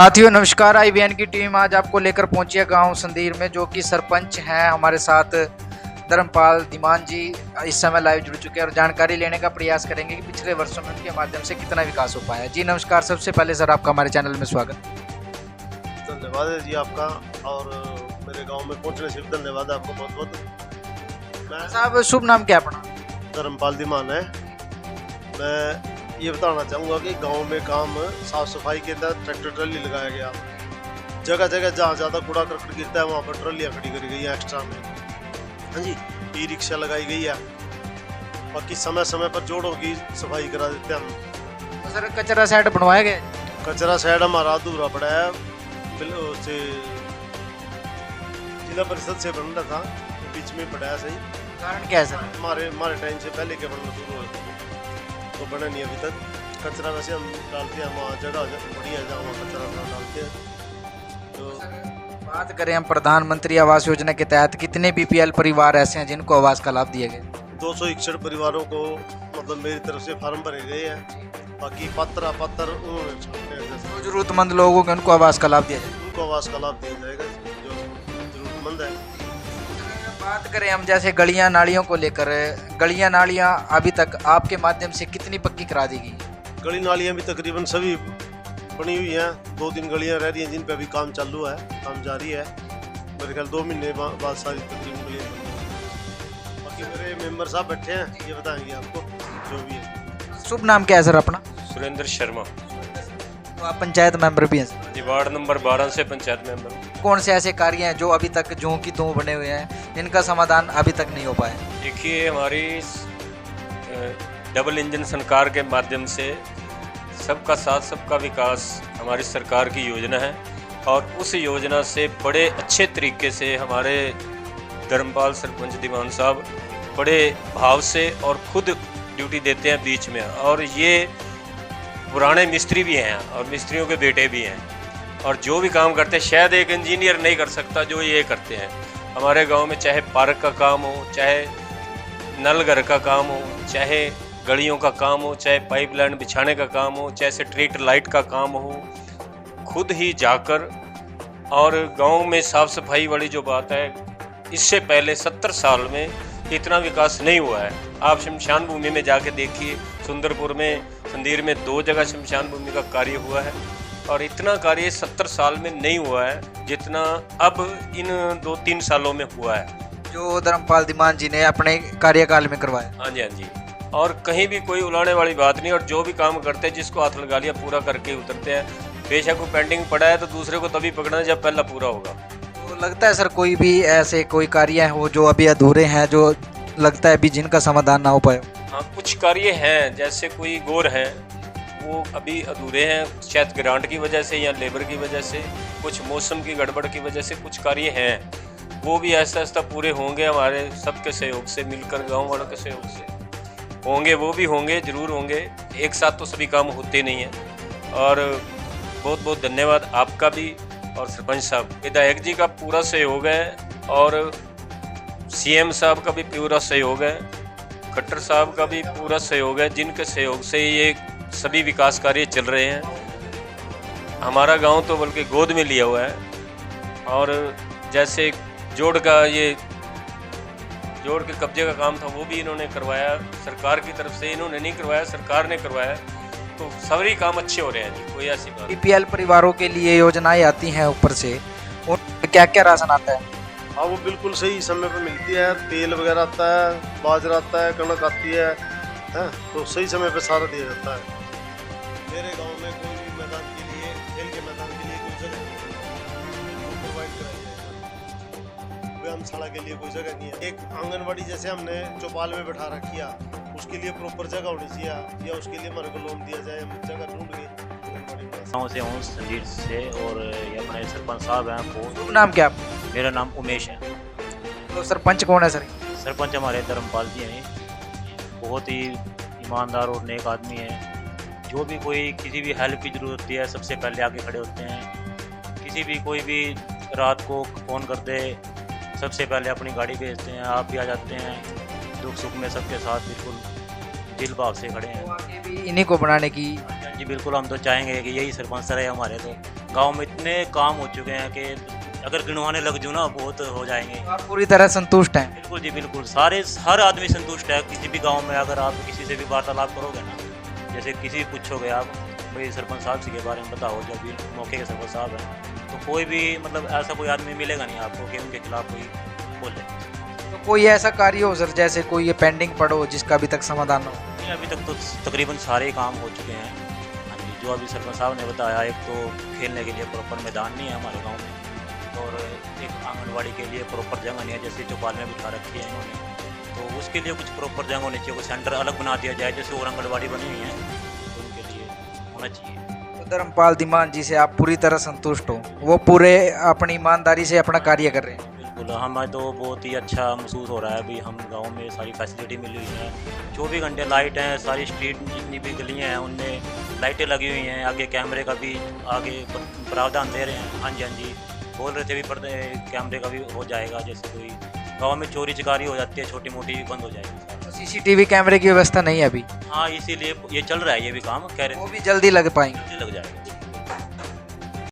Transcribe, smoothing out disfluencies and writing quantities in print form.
साथियों नमस्कार। IBN की टीम आज आपको लेकर पहुंची है गांव संदीर में, जो कि सरपंच हैं हमारे साथ धर्मपाल धीमान जी इस समय लाइव जुड़ चुके हैं और जानकारी लेने का प्रयास करेंगे कि पिछले वर्षों में उनके माध्यम से कितना विकास हो पाया है। जी नमस्कार। सबसे पहले सर आपका हमारे चैनल में स्वागत। धन्यवाद है जी आपका, और मेरे गांव में पहुंचने से भी धन्यवाद है आपको बहुत बहुत। मैं साहब शुभ नाम क्या अपना? धर्मपाल धीमान है। मैं ये बताना चाहूँगा कि गांव में काम साफ सफाई के तहत ट्रैक्टर ट्रॉली लगाया गया। जगह जगह जहाँ ज़्यादा कूड़ा करकट गिरता है वहाँ पर ट्रॉलियाँ खड़ी करी गई हैं एक्स्ट्रा में। हाँ जी, ई रिक्शा लगाई गई है। बाकी समय समय पर जोड़ों की सफाई करा देते हैं हम। तो सर कचरा सेट बनवाया गया? कचरा साइड हमारा अधूरा पड़ा है, उससे जिला परिषद से बन रहा था, बीच में पड़ा है। सही कारण क्या है सर? हमारे टाइम से पहले के बनना शुरू हुआ तो बना नहीं अभी तक। कचरा वैसे हम डालते हैं वहाँ, जगह बढ़िया जहाँ वहाँ कचरा ना डालते हैं। तो बात करें हम प्रधानमंत्री आवास योजना के तहत कितने BPL परिवार ऐसे हैं जिनको आवास का लाभ दिया गया? 261 परिवारों को मतलब मेरी तरफ से फार्म भरे गए हैं। बाकी पात्र उन्होंने छोड़ने हैं, जो जरूरतमंद लोगों को उनको आवास का लाभ दिया जाए। उनको आवास का लाभ दिया जाएगा जो जरूरतमंद है। बात करें हम जैसे गलियां नालियों को लेकर, गलियां नालियां अभी तक आपके माध्यम से कितनी पक्की करा दी गई? गली नालियाँ भी तकरीबन सभी बनी हुई हैं। 2-3 गलियाँ रह रही हैं जिन पे अभी काम चालू है, काम जारी है। मेरे ख्याल 2 महीने बाद सारी तकरीबन गलियाँ बन गई। बाकी मेरे मेंबर साहब बैठे हैं, ये बताएंगे आपको जो भी है। शुभ नाम क्या है सर अपना? सुरेंद्र शर्मा। तो आप पंचायत मेंबर भी हैं सर? जी, वार्ड नंबर 12 से पंचायत मेंबर। कौन से ऐसे कार्य हैं जो अभी तक जों की त्यों बने हुए हैं जिनका समाधान अभी तक नहीं हो पाया? देखिए, हमारी डबल इंजन सरकार के माध्यम से सबका साथ सबका विकास हमारी सरकार की योजना है, और उस योजना से बड़े अच्छे तरीके से हमारे धर्मपाल सरपंच धीमान साहब बड़े भाव से और खुद ड्यूटी देते हैं बीच में। और ये पुराने मिस्त्री भी हैं और मिस्त्रियों के बेटे भी हैं, और जो भी काम करते हैं शायद एक इंजीनियर नहीं कर सकता जो ये करते हैं। हमारे गांव में चाहे पार्क का काम हो, चाहे नल घर का काम हो, चाहे गलियों का काम हो, चाहे पाइपलाइन बिछाने का काम हो, चाहे स्ट्रीट लाइट का काम हो, खुद ही जाकर। और गांव में साफ़ सफाई वाली जो बात है, इससे पहले 70 साल में इतना विकास नहीं हुआ है। आप शमशान भूमि में जाके देखिए, सुंदरपुर में, संदीर में 2 जगह शमशान भूमि का कार्य हुआ है, और इतना कार्य 70 साल में नहीं हुआ है जितना अब इन 2-3 सालों में हुआ है, जो धर्मपाल धीमान जी ने अपने कार्यकाल में करवाया। हाँ जी, हाँ जी। और कहीं भी कोई उलाने वाली बात नहीं, और जो भी काम करते हैं जिसको हाथ लगा लिया पूरा करके उतरते हैं। बेशक वो पेंडिंग पड़ा है तो दूसरे को तभी पकड़ना है जब पहला पूरा होगा। तो लगता है सर कोई भी ऐसे कोई कार्य हो जो अभी अधूरे हैं, जो लगता है अभी जिनका समाधान ना हो पाए? हाँ, कुछ कार्य हैं, जैसे कोई गोर हैं वो अभी अधूरे हैं, शायद ग्रांट की वजह से या लेबर की वजह से, कुछ मौसम की गड़बड़ की वजह से कुछ कार्य हैं, वो भी ऐसा ऐसा पूरे होंगे हमारे सबके सहयोग से, मिलकर गांव वालों के सहयोग से होंगे। वो भी होंगे, ज़रूर होंगे। एक साथ तो सभी काम होते नहीं हैं। और बहुत बहुत धन्यवाद आपका भी, और सरपंच साहब विधायक जी का पूरा सहयोग है, और CM साहब का भी पूरा सहयोग है, खट्टर साहब का भी पूरा सहयोग है, जिनके सहयोग से ये सभी विकास कार्य चल रहे हैं। हमारा गांव तो बल्कि गोद में लिया हुआ है। और जैसे जोड़ के कब्जे का काम था वो भी इन्होंने करवाया, सरकार की तरफ से। इन्होंने नहीं करवाया, सरकार ने करवाया। तो सभी काम अच्छे हो रहे हैं जी, कोई ऐसी बात। BPL परिवारों के लिए योजनाएं आती हैं ऊपर से, और क्या क्या राशन आता है? हाँ, वो बिल्कुल सही समय पर मिलती है। तेल वगैरह आता है, बाजरा आता है, कणक आती है, तो सही समय पर सारा दिया जाता है। मेरे गांव में कोई भी मैदान के लिए, खेल के मैदान के लिए कोई जगह नहीं है, वो प्रोवाइड कराई जाएगा। व्यायामशाला के लिए कोई जगह नहीं है। एक आंगनबाड़ी जैसे हमने चौपाल में बैठा रखी है, उसके लिए प्रॉपर जगह होनी चाहिए, या उसके लिए हमारे को लोन दिया जाए, हम जगह ढूंढ के। गाँव से हूँ, संदीर से, और ये अपने सरपंच साहब हैं। शुभ नाम क्या आपका? मेरा नाम उमेश है। तो सरपंच कौन है सर? सरपंच हमारे धर्मपाल जी हैं। बहुत ही ईमानदार और नेक आदमी है। जो भी कोई किसी भी हेल्प की ज़रूरत होती है सबसे पहले आके खड़े होते हैं। किसी भी कोई भी रात को फ़ोन कर दे, सबसे पहले अपनी गाड़ी भेजते हैं, आप भी आ जाते हैं। दुख सुख में सबके साथ बिल्कुल दिल भाव से खड़े हैं। आगे भी इन्हीं को बनाने की। जी बिल्कुल, हम तो चाहेंगे कि यही सरपंच रहे हमारे तो। गांव में इतने काम हो चुके हैं कि अगर गिनवाने लग जाऊँ ना बहुत हो जाएंगे। तो आप पूरी तरह संतुष्ट हैं? बिल्कुल जी बिल्कुल, हर आदमी संतुष्ट है। किसी भी गांव में अगर आप किसी से भी वार्तालाप करोगे ना, जैसे किसी पूछोगे आप भाई सरपंच साहब जी के बारे में बताओ, जब भी मौके के सरपंच साहब हैं, तो कोई भी मतलब ऐसा कोई आदमी मिलेगा नहीं आपको कि उनके खिलाफ कोई बोले। तो कोई ऐसा कार्य हो सर, जैसे कोई ये पेंडिंग पड़ो जिसका अभी तक समाधान हो? नहीं, अभी तक तो तकरीबन सारे ही काम हो चुके हैं। हाँ जी, जो अभी सरपंच साहब ने बताया, एक तो खेलने के लिए प्रॉपर मैदान नहीं है हमारे गाँव में, और एक आंगनबाड़ी के लिए प्रॉपर जगह नहीं है, जैसे चौपाल में बिठा रखी है इन्होंने, तो उसके लिए कुछ प्रॉपर जगह होनी चाहिए, कोई सेंटर अलग बना दिया जाए, जैसे और आंगनबाड़ी बनी हुई है तो उनके लिए होना चाहिए। तो धर्मपाल धीमान जी से आप पूरी तरह संतुष्ट हो? वो पूरे अपनी ईमानदारी से अपना कार्य कर रहे हैं? बिल्कुल, हमें तो बहुत ही अच्छा महसूस हो रहा है। अभी हम गांव में सारी फैसिलिटी मिली हुई है, 24 घंटे लाइट है, सारी स्ट्रीट जितनी भी गलियां हैं उनमें लाइटें लगी हुई हैं, आगे कैमरे का भी आगे प्रावधान दे रहे हैं। हाँ जी हाँ जी, बोल रहे थे भी पर्दे कैमरे का भी हो जाएगा, जैसे कोई गाँव में चोरी चकारी हो जाती है छोटी मोटी, बंद हो जाएगी। तो सीसीटीवी कैमरे की व्यवस्था नहीं है अभी? हाँ, इसीलिए ये चल रहा है, ये भी काम कह रहे वो भी जल्दी लग पाएंगे? थे लग जाएगा।